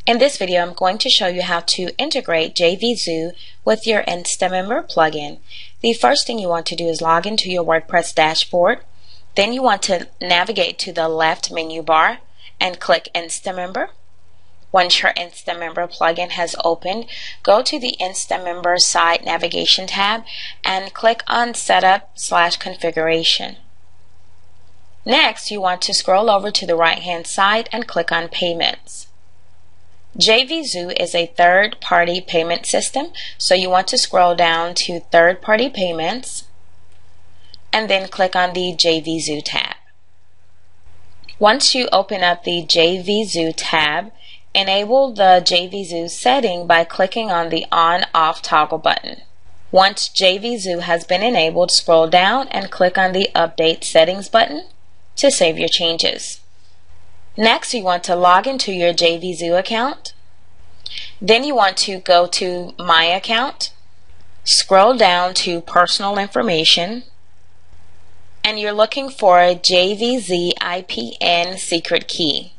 In this video, I'm going to show you how to integrate JVZoo with your InstaMember plugin. The first thing you want to do is log into your WordPress dashboard. Then you want to navigate to the left menu bar and click InstaMember. Once your InstaMember plugin has opened, go to the InstaMember site navigation tab and click on Setup/Configuration. Next, you want to scroll over to the right-hand side and click on Payments. JVZoo is a third-party payment system, so you want to scroll down to Third-Party Payments and then click on the JVZoo tab. Once you open up the JVZoo tab, enable the JVZoo setting by clicking on the On/Off toggle button. Once JVZoo has been enabled, scroll down and click on the Update Settings button to save your changes. Next, you want to log into your JVZoo account. Then you want to go to My Account, scroll down to Personal Information, and you're looking for a JVZ IPN secret key.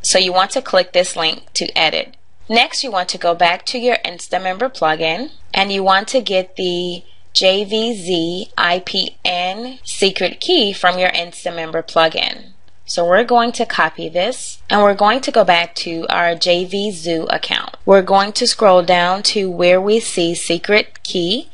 So you want to click this link to edit. Next, you want to go back to your InstaMember plugin and you want to get the JVZ IPN secret key from your InstaMember plugin. So we're going to copy this and we're going to go back to our JVZoo account. We're going to scroll down to where we see secret key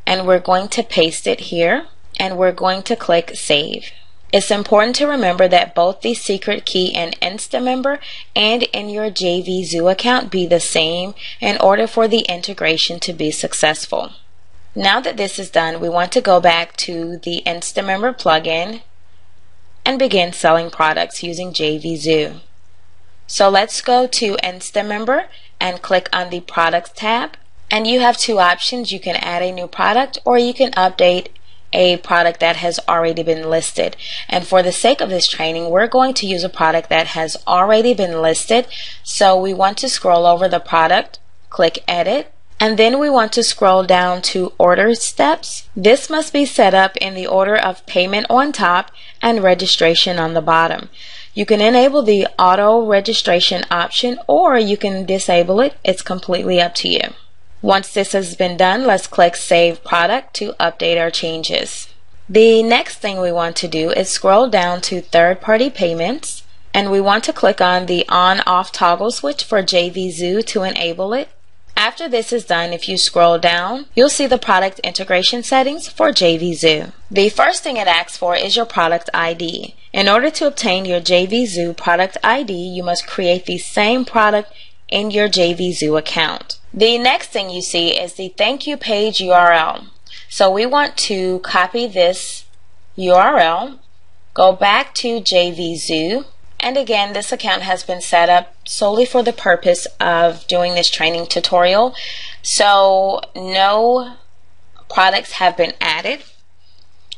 and we're going to paste it here and we're going to click Save. It's important to remember that both the secret key in InstaMember and in your JVZoo account be the same in order for the integration to be successful. Now that this is done, we want to go back to the InstaMember plugin and begin selling products using JVZoo. So let's go to InstaMember and click on the Products tab. And you have two options. You can add a new product or you can update a product that has already been listed. And for the sake of this training, we're going to use a product that has already been listed. So we want to scroll over the product, click Edit, and then we want to scroll down to Order Steps. This must be set up in the order of payment on top and registration on the bottom. You can enable the auto registration option or you can disable it. It's completely up to you. Once this has been done, let's click Save Product to update our changes. The next thing we want to do is scroll down to Third-Party Payments and we want to click on the On/Off toggle switch for JVZoo to enable it. After this is done, if you scroll down, you'll see the product integration settings for JVZoo. The first thing it asks for is your product ID. In order to obtain your JVZoo product ID, you must create the same product in your JVZoo account. The next thing you see is the thank you page URL. So we want to copy this URL, go back to JVZoo, and again, this account has been set up solely for the purpose of doing this training tutorial. So no products have been added.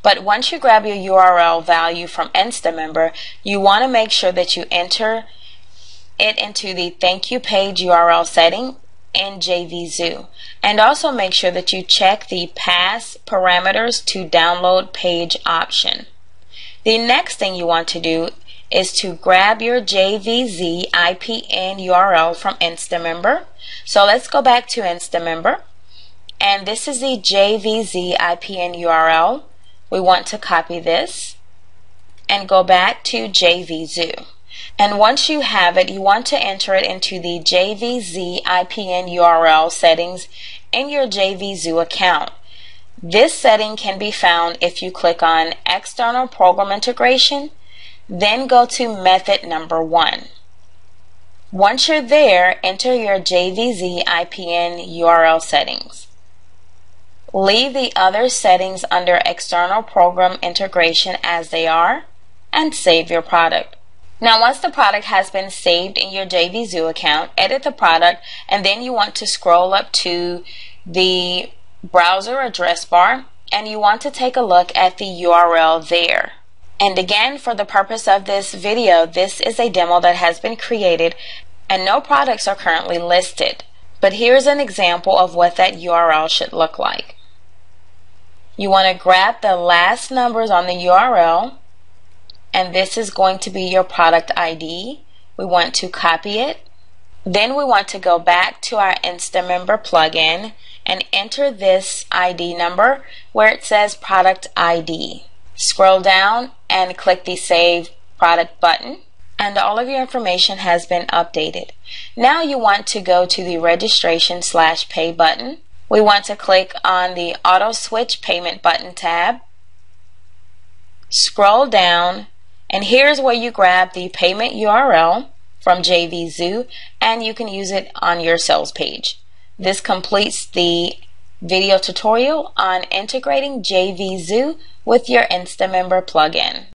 But once you grab your URL value from InstaMember, you want to make sure that you enter it into the thank you page URL setting in JVZoo. And also make sure that you check the pass parameters to download page option. The next thing you want to do is to grab your JVZ IPN URL from InstaMember. So let's go back to InstaMember, and this is the JVZ IPN URL. We want to copy this and go back to JVZoo. And once you have it, you want to enter it into the JVZ IPN URL settings in your JVZoo account. This setting can be found if you click on External Program Integration, then go to method number 1. Once you're there, enter your JVZ IPN URL settings. Leave the other settings under External Program Integration as they are and save your product. Now once the product has been saved in your JVZoo account, edit the product and then you want to scroll up to the browser address bar and you want to take a look at the URL there. And again, for the purpose of this video, this is a demo that has been created and no products are currently listed. But here's an example of what that URL should look like. You want to grab the last numbers on the URL and this is going to be your product ID. We want to copy it. Then we want to go back to our InstaMember plugin and enter this ID number where it says product ID. Scroll down and click the Save Product button, and all of your information has been updated. Now you want to go to the Registration/Pay button. We want to click on the Auto Switch Payment button tab. Scroll down, and here's where you grab the payment URL from JVZoo, and you can use it on your sales page. This completes the video tutorial on integrating JVZoo with your InstaMember plugin.